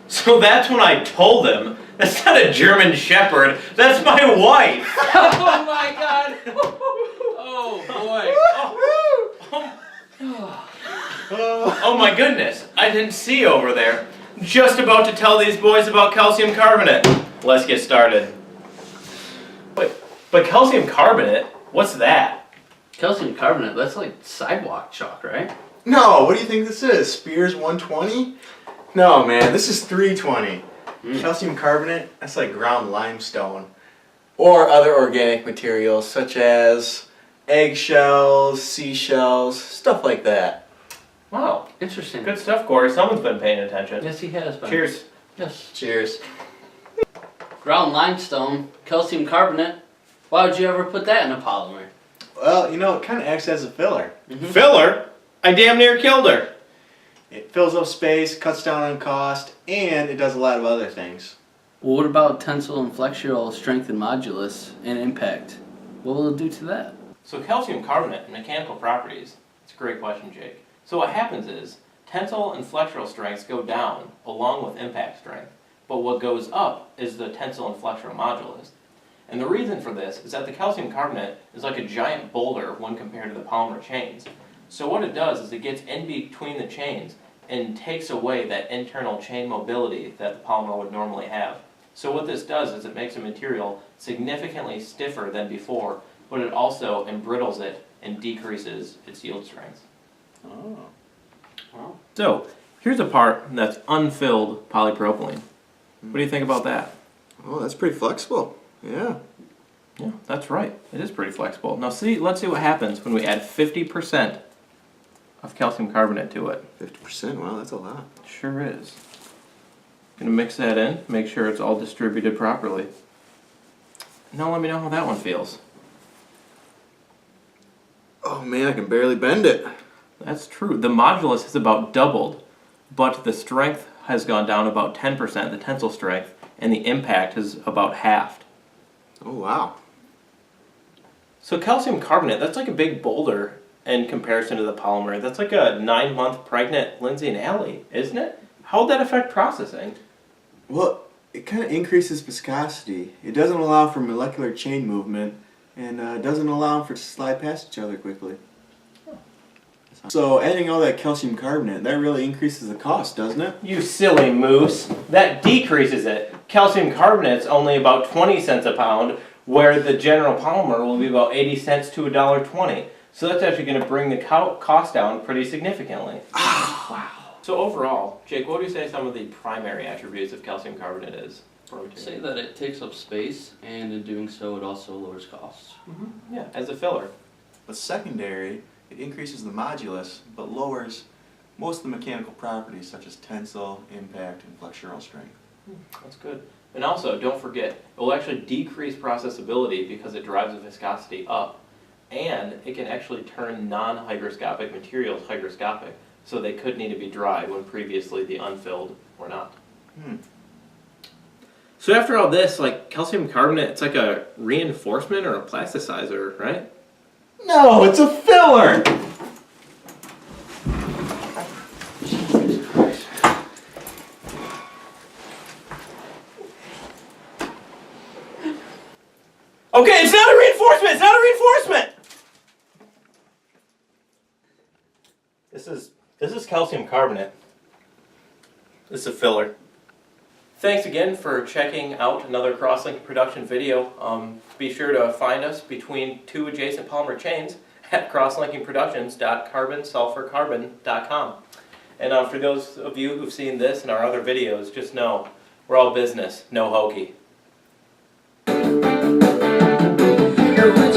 So that's when I told him, that's not a German Shepherd, that's my wife! Oh my god! Oh boy! Oh my goodness, I didn't see over there. Just about to tell these boys about calcium carbonate. Let's get started. Wait, but calcium carbonate? What's that? Calcium carbonate, that's like sidewalk chalk, right? No, what do you think this is? Spears 120? No, man, this is 320. Calcium carbonate, that's like ground limestone. Or other organic materials such as eggshells, seashells, stuff like that. Wow, Interesting. good stuff, Cory. Someone's been paying attention. Yes, he has been. Cheers. Yes. Cheers. Ground limestone, calcium carbonate. Why would you ever put that in a polymer? Well, you know, it kind of acts as a filler. Filler? I damn near killed her. It fills up space, cuts down on cost, and it does a lot of other things. Well, what about tensile and flexural strength and modulus and impact? What will it do to that? So calcium carbonate and mechanical properties. It's a great question, Jake. So what happens is, tensile and flexural strengths go down along with impact strength, but what goes up is the tensile and flexural modulus. And the reason for this is that the calcium carbonate is like a giant boulder when compared to the polymer chains. So what it does is it gets in between the chains and takes away that internal chain mobility that the polymer would normally have. So what this does is it makes a material significantly stiffer than before, but it also embrittles it and decreases its yield strength. Oh. Wow. So here's a part that's unfilled polypropylene. What do you think about that? Oh, that's pretty flexible. Yeah. Yeah, that's right. It is pretty flexible. Now let's see what happens when we add 50% of calcium carbonate to it. 50%, wow, that's a lot. Sure is. Gonna mix that in, make sure it's all distributed properly. Now let me know how that one feels. Oh man, I can barely bend it. That's true. The modulus has about doubled, but the strength has gone down about 10%, the tensile strength, and the impact has about halved. Oh wow. So calcium carbonate, that's like a big boulder in comparison to the polymer. That's like a 9-month pregnant Lindsay and Allie, isn't it? How would that affect processing? Well, it kind of increases viscosity. It doesn't allow for molecular chain movement, and doesn't allow them to slide past each other quickly. So adding all that calcium carbonate, that really increases the cost, doesn't it? You silly moose. That decreases it. Calcium carbonate's only about 20 cents a pound, where the general polymer will be about 80 cents to $1.20. So that's actually going to bring the cost down pretty significantly. Wow. So overall, Jake, what do you say some of the primary attributes of calcium carbonate is? Say that it takes up space, and in doing so, it also lowers costs. Yeah, as a filler. But secondary, it increases the modulus, but lowers most of the mechanical properties such as tensile, impact, and flexural strength. That's good. And also, don't forget, it will actually decrease processability because it drives the viscosity up. And it can actually turn non-hygroscopic materials hygroscopic, so they could need to be dried when previously the unfilled were not. So after all this, like calcium carbonate, it's like a reinforcement or a plasticizer, right? No, it's a filler! Okay, it's not a reinforcement! It's not a reinforcement! This is calcium carbonate. This is a filler. Thanks again for checking out another Crosslink production video. Be sure to find us between two adjacent polymer chains at crosslinkingproductions.carbonsulfurcarbon.com. And for those of you who've seen this and our other videos, just know we're all business, no hokey. What